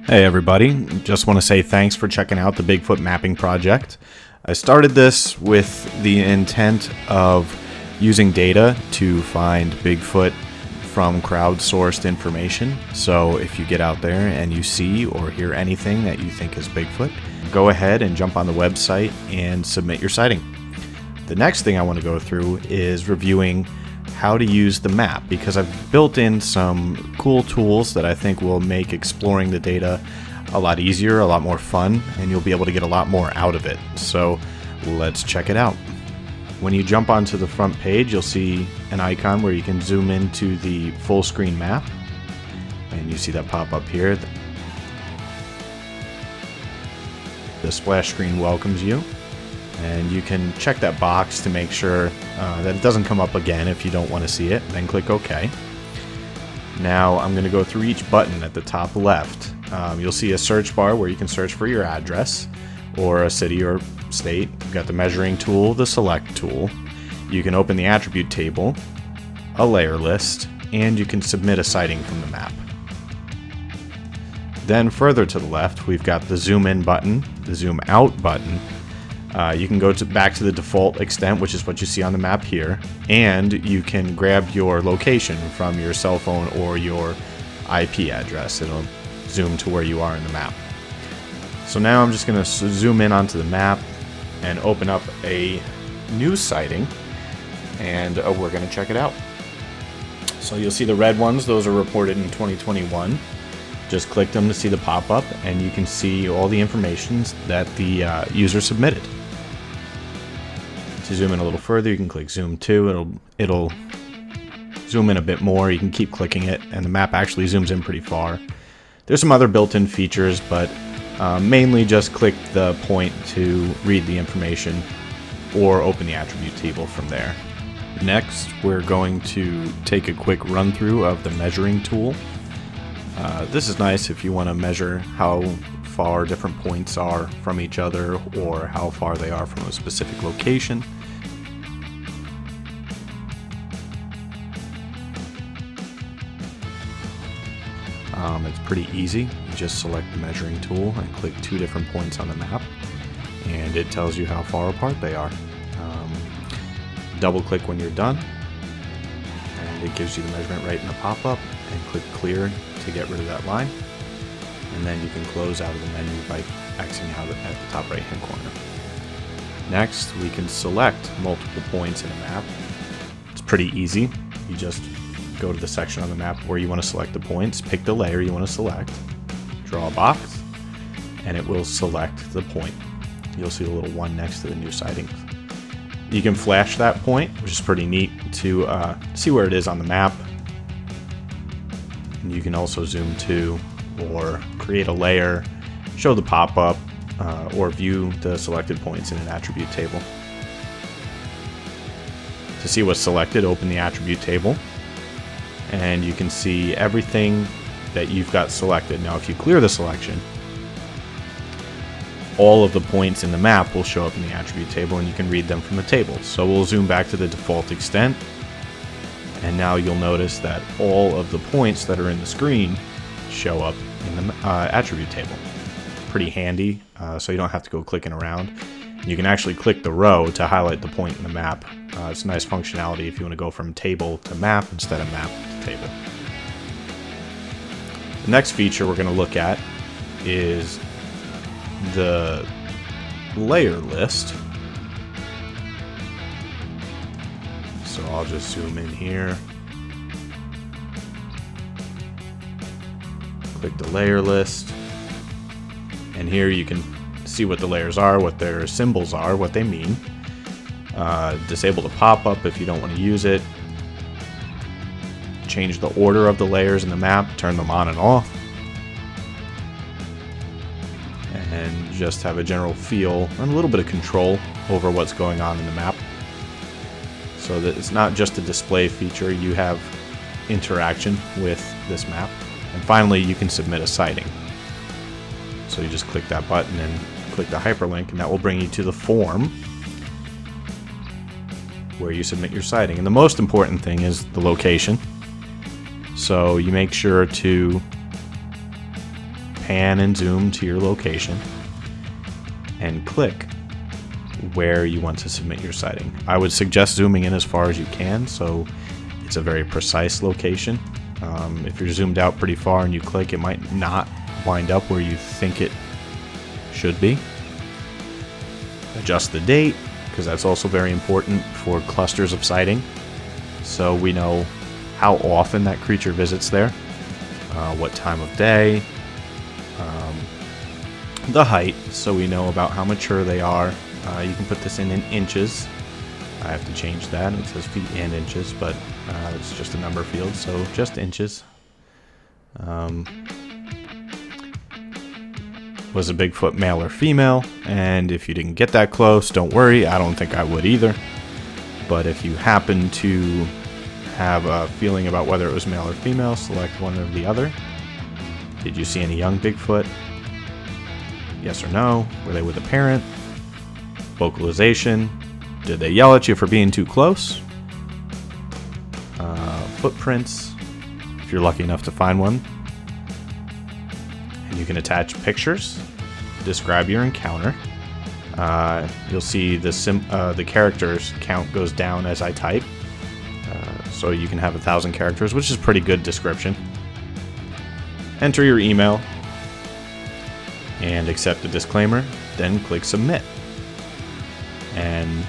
Hey everybody, just want to say thanks for checking out the Bigfoot mapping project. I started this with the intent of using data to find Bigfoot from crowdsourced information. So if you get out there and you see or hear anything that you think is Bigfoot, go ahead and jump on the website and submit your sighting. The next thing I want to go through is reviewing how to use the map, because I've built in some cool tools that I think will make exploring the data a lot easier, a lot more fun, and you'll be able to get a lot more out of it. So let's check it out. When you jump onto the front page, you'll see an icon where you can zoom into the full screen map, and you see that pop up here. The splash screen welcomes you, and you can check that box to make sure that it doesn't come up again if you don't want to see it. Then click OK. Now I'm going to go through each button at the top left. You'll see a search bar where you can search for your address or a city or state. You've got the measuring tool, the select tool. You can open the attribute table, a layer list, and you can submit a sighting from the map. Then further to the left, we've got the zoom in button, the zoom out button. You can go back to the default extent, which is what you see on the map here, and you can grab your location from your cell phone or your IP address. It'll zoom to where you are in the map. So now I'm just going to zoom in onto the map and open up a new sighting, and we're going to check it out. So you'll see the red ones, those are reported in 2021. Just click them to see the pop-up, and you can see all the information that the user submitted. To zoom in a little further, you can click zoom to. It'll zoom in a bit more. You can keep clicking it, and the map actually zooms in pretty far. There's some other built-in features, but mainly just click the point to read the information or open the attribute table from there. Next, we're going to take a quick run-through of the measuring tool. This is nice if you want to measure how far different points are from each other or how far they are from a specific location. It's pretty easy. You just select the measuring tool and click two different points on the map, and it tells you how far apart they are. Double click when you're done, and it gives you the measurement right in the pop-up, and click clear to get rid of that line. And then you can close out of the menu by Xing out at the top right hand corner. Next, we can select multiple points in a map. It's pretty easy. You just go to the section on the map where you want to select the points, pick the layer you want to select, draw a box, and it will select the point. You'll see the little one next to the new sightings. You can flash that point, which is pretty neat to see where it is on the map. And you can also zoom to or create a layer, show the pop-up, or view the selected points in an attribute table. To see what's selected, open the attribute table, and you can see everything that you've got selected. Now, if you clear the selection, all of the points in the map will show up in the attribute table, and you can read them from the table. So we'll zoom back to the default extent, and now you'll notice that all of the points that are in the screen show up in the attribute table. Pretty handy, so you don't have to go clicking around. You can actually click the row to highlight the point in the map. It's a nice functionality if you want to go from table to map instead of map to table. The next feature we're going to look at is the layer list. So I'll just zoom in here. Click the layer list, and here you can see what the layers are, what their symbols are, what they mean. Disable the pop-up if you don't want to use it. Change the order of the layers in the map, turn them on and off, and just have a general feel and a little bit of control over what's going on in the map, so that it's not just a display feature, you have interaction with this map. And finally, you can submit a sighting. So you just click that button and click the hyperlink, and that will bring you to the form where you submit your sighting. And the most important thing is the location. So you make sure to pan and zoom to your location and click where you want to submit your sighting. I would suggest zooming in as far as you can so it's a very precise location. If you're zoomed out pretty far and you click, it might not wind up where you think it should be. Adjust the date, because that's also very important for clusters of sighting, so we know how often that creature visits there, what time of day, the height, so we know about how mature they are. You can put this in inches. I have to change that. It says feet and inches, but it's just a number field, so just inches. Was a Bigfoot male or female? And if you didn't get that close, don't worry. I don't think I would either. But if you happen to have a feeling about whether it was male or female, select one or the other. Did you see any young Bigfoot? Yes or no? Were they with a parent? Vocalization. Did they yell at you for being too close? Footprints, if you're lucky enough to find one. And you can attach pictures. Describe your encounter. You'll see the characters count goes down as I type. So you can have 1,000 characters, which is a pretty good description. Enter your email and accept the disclaimer, then click submit. And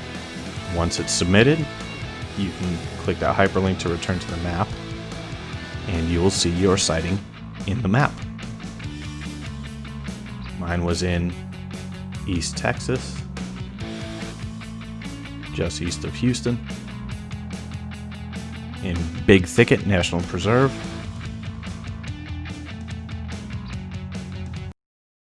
once it's submitted, you can click that hyperlink to return to the map, and you will see your sighting in the map. Mine was in East Texas, just east of Houston, in Big Thicket National Preserve.